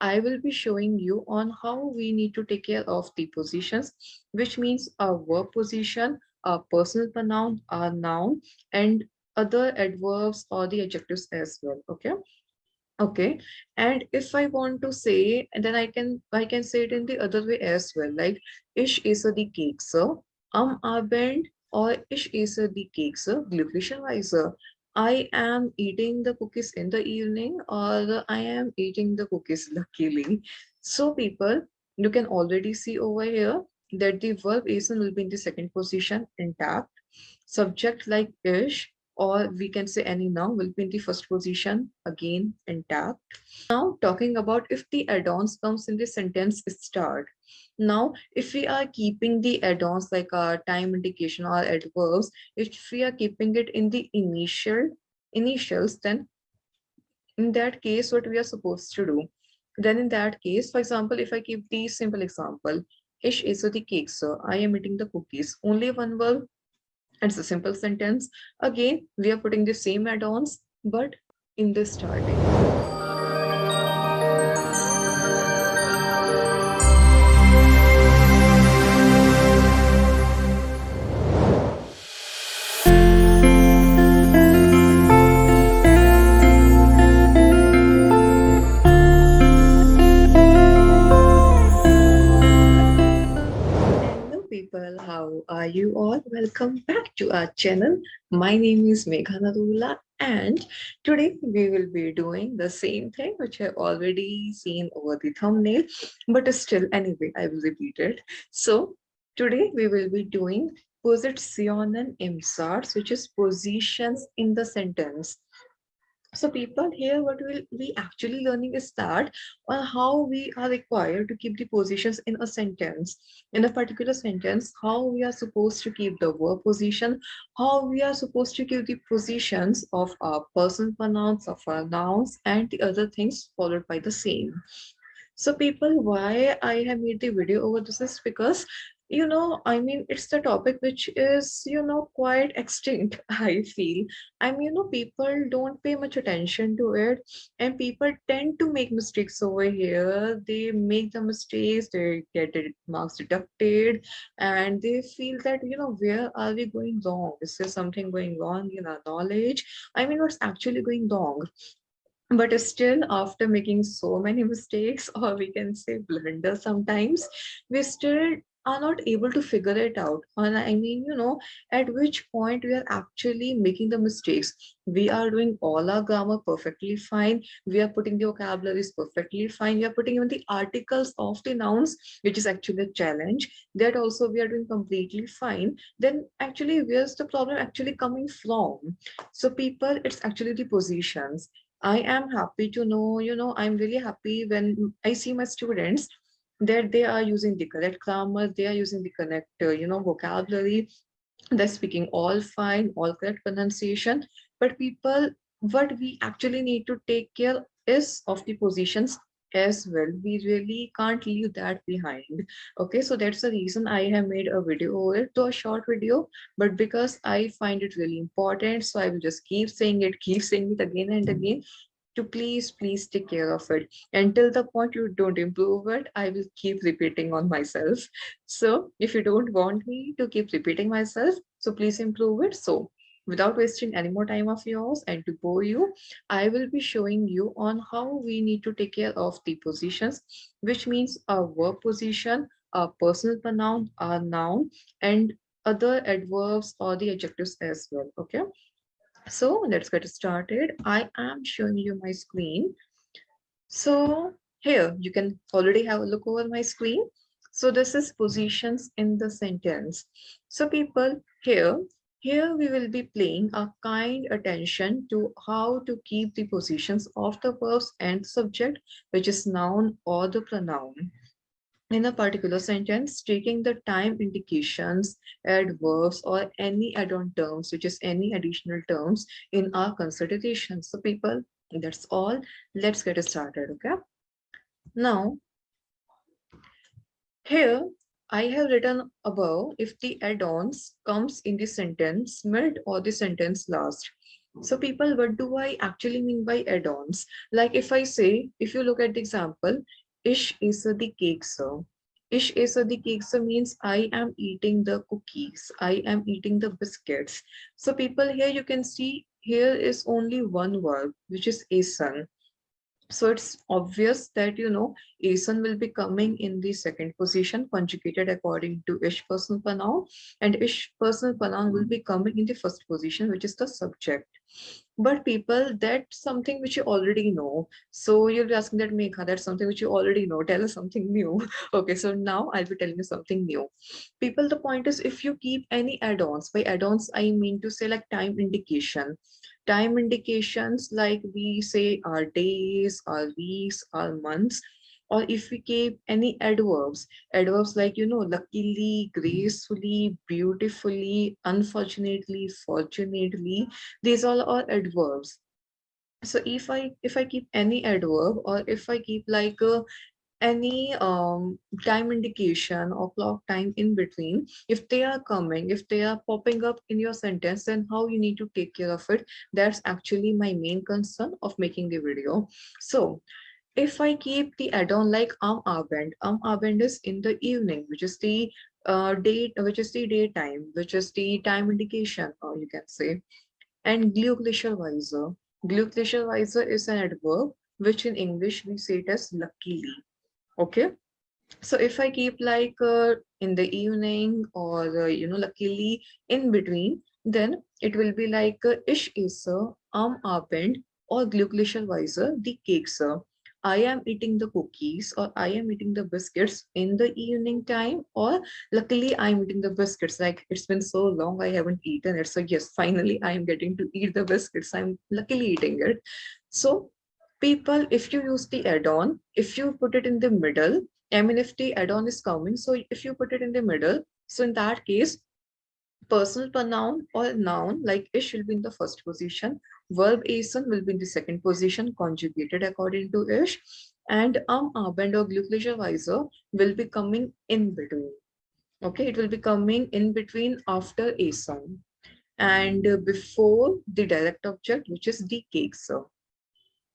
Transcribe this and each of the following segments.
I will be showing you on how we need to take care of the positions, which means a verb position, a personal pronoun, a noun, and other adverbs or the adjectives as well. Okay. Okay, and if I want to say, and then I can say it in the other way as well, like ich esse die Kekse am Abend, or ich esse die Kekse glücklicherweise. I am eating the cookies in the evening, or I am eating the cookies luckily. So people, you can already see over here that the verb esen will be in the second position intact. Subject like ish, or we can say any noun, will be in the first position again intact. Now talking about if the add-ons comes in the sentence start. Now if we are keeping the add-ons like our time indication or adverbs, if we are keeping it in the initials, then in that case what we are supposed to do, then in that case, for example, if I keep the simple example, ish is the cake, so I am eating the cookies, only one verb. It's a simple sentence. Again, we are putting the same add-ons, but in the starting. Hello people, how are you all? Welcome back to our channel. My name is Meghanadula, and today we will be doing the same thing which I've already seen over the thumbnail, but still anyway I will repeat it. So today we will be doing Positionen im Satz, which is positions in the sentence. So people, here what will we actually learning is that how we are required to keep the positions in a sentence. In a particular sentence, how we are supposed to keep the verb position, how we are supposed to keep the positions of our person pronouns, of our nouns, and the other things followed by the same. So people, why I have made the video over this is because, I mean, it's the topic which is, quite extinct, I feel. I mean, people don't pay much attention to it, and people tend to make mistakes over here. They make the mistakes, they get it marks deducted, and they feel that, where are we going wrong? Is there something going wrong in our knowledge? I mean, what's actually going wrong? But still, after making so many mistakes, or we can say blunders sometimes, we still are not able to figure it out. And I mean, at which point we are actually making the mistakes. We are doing all our grammar perfectly fine. We are putting the vocabularies perfectly fine. We are putting even the articles of the nouns, which is actually a challenge. That also we are doing completely fine. Then actually, where's the problem actually coming from? So people, it's actually the positions. I am happy to know, I'm really happy when I see my students that they are using the correct grammar, they are using the correct, vocabulary, they're speaking all fine, all correct pronunciation. But people, what we actually need to take care is of the positions as well. We really can't leave that behind. Okay, so that's the reason I have made a video over it, though a short video, but because I find it really important, so I will just keep saying it again and again, to please take care of it until the point you don't improve it. I will keep repeating on myself. So if you don't want me to keep repeating myself, so please improve it. So without wasting any more time of yours and to bore you, I will be showing you on how we need to take care of the positions, which means a verb position, a personal pronoun, a noun, and other adverbs or the adjectives as well. Okay, so let's get started. I am showing you my screen. So here you can already have a look over my screen. So this is positions in the sentence. So people, here we will be paying a kind attention to how to keep the positions of the verbs and subject, which is noun or the pronoun in a particular sentence, taking the time indications, adverbs, or any add-on terms, which is any additional terms in our consideration. So people, that's all. Let's get started, okay? Now, here I have written above if the add-ons comes in the sentence mid or the sentence last. So people, what do I actually mean by add-ons? Like if I say, if you look at the example, ish is the cake sir. Ish is the cake sir means I am eating the cookies. I am eating the biscuits. So people, here you can see here is only one verb, which is asan. So it's obvious that, asan will be coming in the second position, conjugated according to ish personal pronoun, and ish personal pronoun will be coming in the first position, which is the subject. But people, that's something which you already know. So you'll be asking that, Megha, that's something which you already know. Tell us something new. Okay, so now I'll be telling you something new. People, the point is, if you keep any add-ons, by add-ons, I mean to say like time indication. Time indications like we say our days, our weeks, our months, or if we keep any adverbs, adverbs like, luckily, gracefully, beautifully, unfortunately, fortunately, these all are adverbs. So if I keep any adverb, or if I keep like any time indication or clock time in between, if they are coming, if they are popping up in your sentence, then how you need to take care of it. That's actually my main concern of making the video. So if I keep the add-on like abend is in the evening, which is the date, which is the daytime, which is the time indication, or you can say. And 𝗙𝗢𝗟𝗧𝗔𝗖𝗪. 𝗙𝗢𝗟𝗧𝗔𝗖𝗪 is an adverb, which in English we say it as luckily. Okay. So if I keep like in the evening, or luckily in between, then it will be like ish is abend, or 𝗙𝗢𝗟𝗧𝗔𝗖𝗪 the cakes. I am eating the cookies, or I am eating the biscuits in the evening time, or luckily I'm eating the biscuits. Like it's been so long I haven't eaten it. So yes, finally I am getting to eat the biscuits. I'm luckily eating it. So people, if you use the add-on, if you put it in the middle, I mean, if the add-on is coming, so if you put it in the middle, so in that case, personal pronoun or noun like ish will be in the first position, verb ason will be in the second position, conjugated according to ish, and abend or 𝗙𝗢𝗟𝗧𝗔𝗖𝗪 will be coming in between. Okay, it will be coming in between after ason and before the direct object, which is the cake.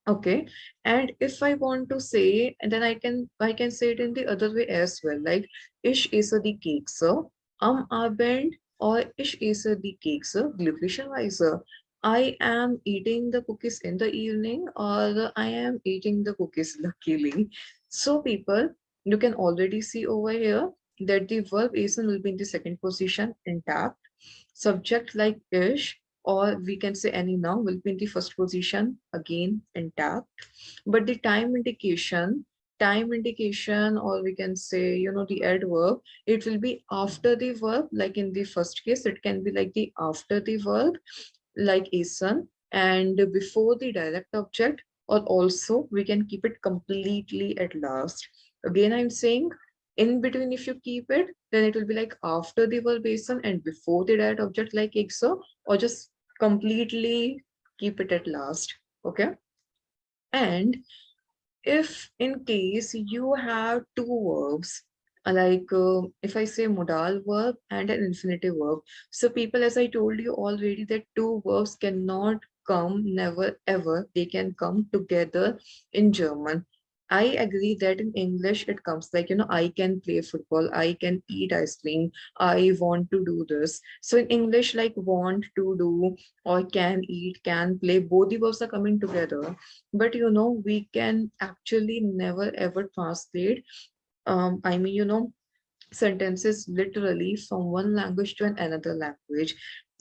Okay, and if I want to say, and then I can say it in the other way as well, like ish is the cake, so abend, or ish is the cake, so 𝗙𝗢𝗟𝗧𝗔𝗖𝗪. I am eating the cookies in the evening, or I am eating the cookies luckily. So people, you can already see over here that the verb ason will be in the second position intact. Subject like ish, or we can say any noun, will be in the first position again intact. But the time indication, or we can say, the adverb, it will be after the verb. Like in the first case, it can be like the after the verb, like asan, and before the direct object, or also we can keep it completely at last. Again, I'm saying in between, if you keep it, then it will be like after the verb asan and before the direct object like exo, or just completely keep it at last. Okay. And if in case you have two verbs, like if I say modal verb and an infinitive verb, so people, as I told you already, that two verbs cannot come, never ever they can come together in German. I agree that in English it comes like, I can play football, I can eat ice cream, I want to do this. So in English, like want to do or can eat, can play, both the verbs are coming together. But we can actually never ever translate, I mean, sentences literally from one language to another language.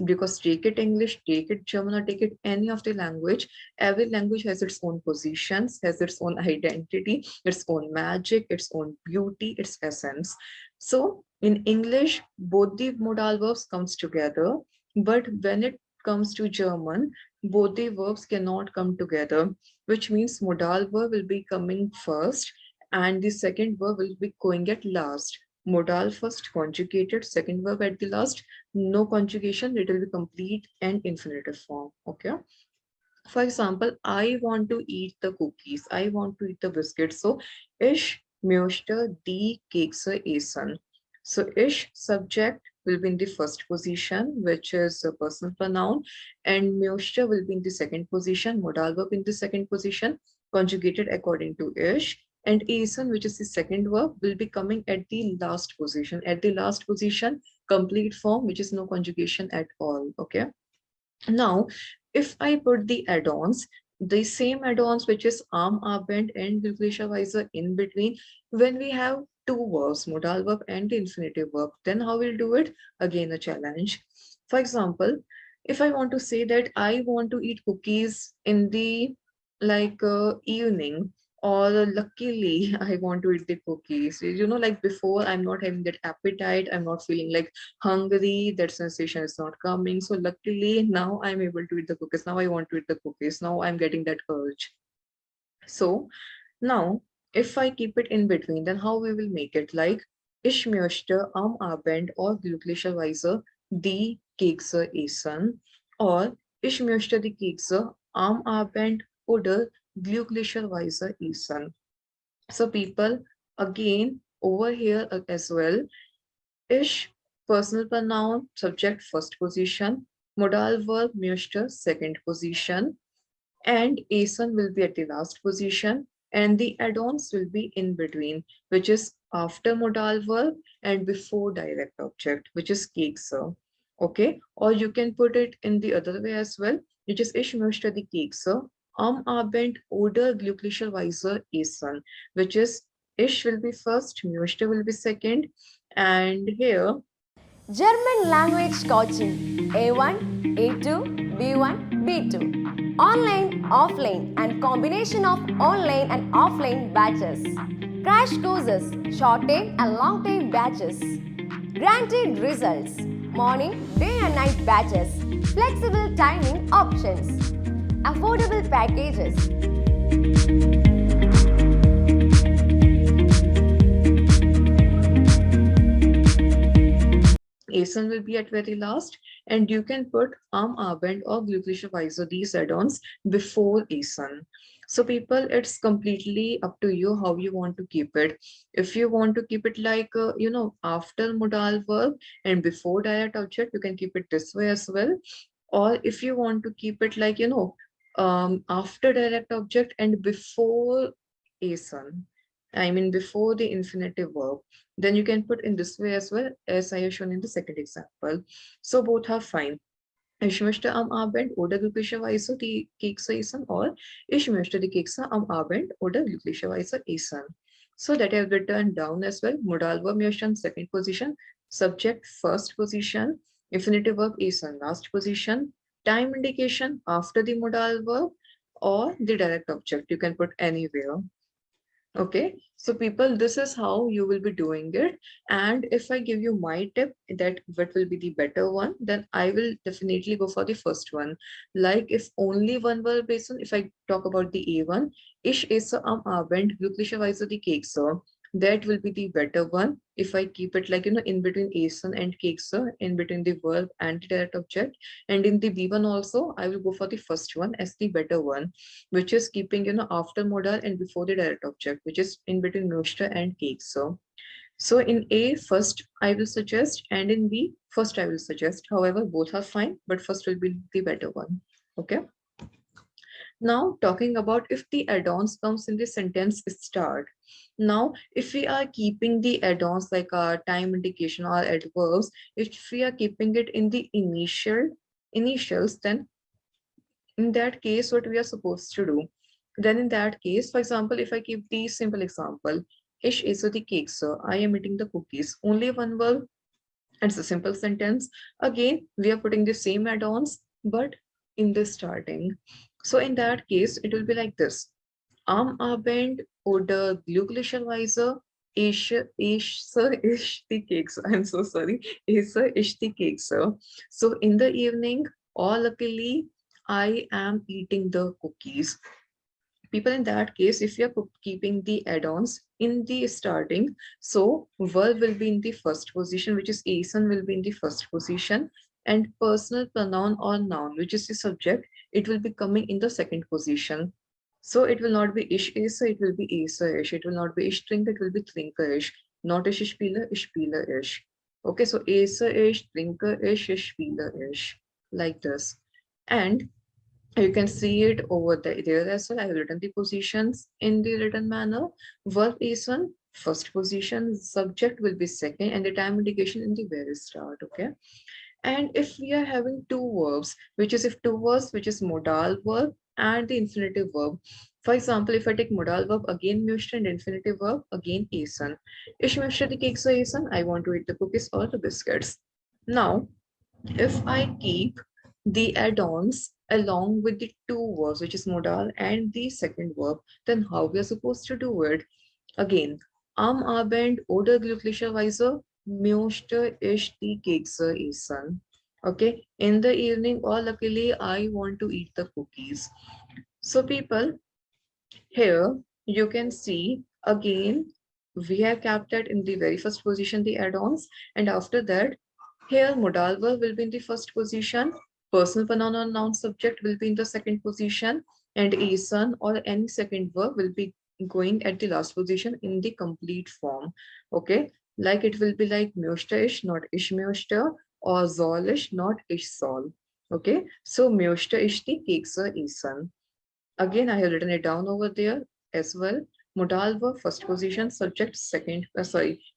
Because take it English, take it German, or take it any of the language, every language has its own positions, has its own identity, its own magic, its own beauty, its essence. So in English, both the modal verbs comes together, but when it comes to German, both the verbs cannot come together, which means modal verb will be coming first and the second verb will be going at last. Modal first, conjugated, second verb at the last, no conjugation, it will be complete and infinitive form. Okay. For example, I want to eat the cookies, I want to eat the biscuits. So ich möchte die Kekse essen. So ish subject, will be in the first position, which is a personal pronoun, and 𝗎 will be in the second position, modal verb in the second position, conjugated according to ish, and 𝗖𝗢𝗓, which is the second verb, will be coming at the last position. At the last position, complete form, which is no conjugation at all. Okay. Now, if I put the add-ons, the same add-ons, which is arm, arbend, and 𝗙𝗢𝗟𝗧𝗧 in between, when we have two verbs, modal verb and the infinitive verb, then how we'll do it? Again, a challenge. For example, if I want to say that I want to eat cookies in the evening, or luckily I want to eat the cookies, like before, I'm not having that appetite, I'm not feeling like hungry, that sensation is not coming. So luckily now I'm able to eat the cookies. Now I want to eat the cookies. Now I'm getting that urge. So now if I keep it in between, then how we will make it? Like ich möchte am Abend or glücklicherweise die Kekse essen, or ich möchte die Kekse am Abend oder glücklicherweise essen. So people, again over here as well, ich, personal pronoun, subject first position, modal verb möchte second position, and essen will be at the last position, and the add-ons will be in between, which is after modal verb and before direct object, which is Kekse. Okay, or you can put it in the other way as well, which is ich möchte die Kekse am Abend oder glücklicherweise essen, which is ich will be first, möchte will be second, and here German language coaching A1, A2, B1, B2. Online, offline, and combination of online and offline batches. Crash courses, short-term and long-term batches. Granted results, morning, day and night batches. Flexible timing options. Affordable packages. essen will be at very last, and you can put am Abend or glücklicherweise, these add-ons, before essen. So people, it's completely up to you how you want to keep it. If you want to keep it like, after modal verb and before direct object, you can keep it this way as well. Or if you want to keep it like, after direct object and before essen, I mean before the infinitive verb, then you can put in this way as well, as I have shown in the second example. So both are fine. Ich möchte am Abend oder glücklicherweise die Kekse essen, or ich möchte die Kekse am Abend oder glücklicherweise essen. So that I have written down as well. Modal verb möchten second position, subject first position, infinitive verb essen last position, time indication after the modal verb, or the direct object. You can put anywhere. Okay, so people, this is how you will be doing it. And if I give you my tip that what will be the better one, then I will definitely go for the first one. Like if only one verb is on, if I talk about the A1, ich esse am Abend glücklicherweise die Kekse, that will be the better one. If I keep it like, in between essen and Kekse, in between the verb and the direct object. And in the B1 also, I will go for the first one as the better one, which is keeping, after modal and before the direct object, which is in between möchte and Kekse. So in A, first I will suggest, and in B, first I will suggest. However, both are fine, but first will be the better one. Okay. Now talking about if the add-ons comes in the sentence start. Now, if we are keeping the add-ons like our time indication or adverbs, if we are keeping it in the initials, then in that case, what we are supposed to do? Then in that case, for example, if I keep the simple example, ich esse die Kekse, I am eating the cookies, only one verb, it's a simple sentence. Again, we are putting the same add-ons, but in the starting. So in that case, it will be like this. Am Abend oder glücklicherweise esse ich die Kekse. I'm so sorry. Esse ich die Kekse. So in the evening, or luckily, I am eating the cookies. People, in that case, if you are keeping the add-ons in the starting, so verb will be in the first position, which is essen will be in the first position, and personal pronoun or noun, which is the subject, it will be coming in the second position. So it will not be ich esse, it will be esse ish. It will not be ich trinke, it will be trinke ish. Not ich spiele, ich spiele ish. Okay, so 𝗖𝗢𝗡𝗧, 𝗙𝗢𝗡𝗧, 𝗙𝗢𝗡𝗧, like this. And you can see it over there as well. I have written the positions in the written manner. Verb is one, first position, subject will be second, and the time indication in the very start. Okay. And if we are having two verbs, which is if two verbs, which is modal verb and the infinitive verb. For example, if I take modal verb again möchte and infinitive verb again essen. Ich möchte die Kekse essen. I want to eat the cookies or the biscuits. Now, if I keep the add-ons along with the two verbs, which is modal and the second verb, then how we are supposed to do it? Again, am Abend oder glücklicherweise möchte ich die Kekse essen. Okay, in the evening or luckily I want to eat the cookies. So people, here you can see again we have kept that in the very first position the add-ons, and after that here modal verb will be in the first position, personal pronoun or noun subject will be in the second position, and essen or any second verb will be going at the last position in the complete form. Okay, like it will be like möchte ich, not ich möchte, or soll ich, not ich soll. Okay, so möchte ich die Kekse essen. Again, I have written it down over there as well. Modal verb first position, subject second,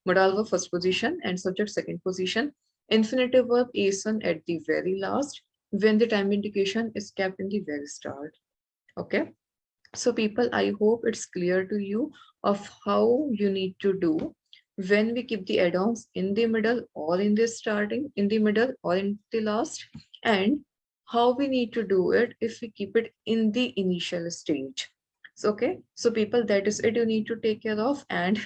modal verb first position and subject second position. Infinitive verb essen at the very last when the time indication is kept in the very start. Okay. So people, I hope it's clear to you of how you need to do when we keep the add-ons in the middle or in the starting, in the middle or in the last, and how we need to do it if we keep it in the initial stage. So, okay, so people, that is it you need to take care of, and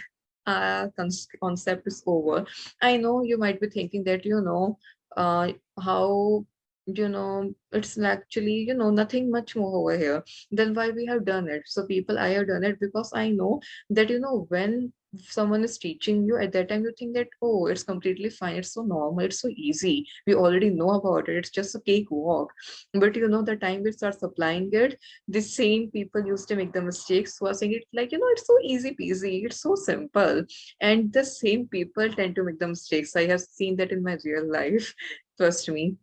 concept is over. I know you might be thinking that, how, it's actually, nothing much more over here. Then why we have done it? So people, I have done it because I know that, when someone is teaching you at that time, you think that, oh, it's completely fine, it's so normal, it's so easy, we already know about it, it's just a cakewalk. But the time we start supplying it, the same people used to make the mistakes who are saying it like, it's so easy peasy, it's so simple. And the same people tend to make the mistakes. I have seen that in my real life. Trust me.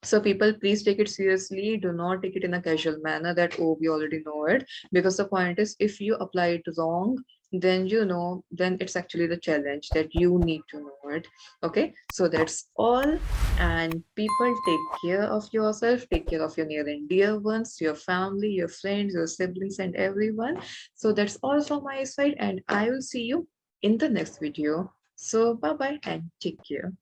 So people, please take it seriously. Do not take it in a casual manner that, oh, we already know it. Because the point is, if you apply it wrong, then then it's actually the challenge that you need to know it. Okay, so that's all. And people, take care of yourself, take care of your near and dear ones, your family, your friends, your siblings, and everyone. So that's all from my side, and I will see you in the next video. So bye bye and take care.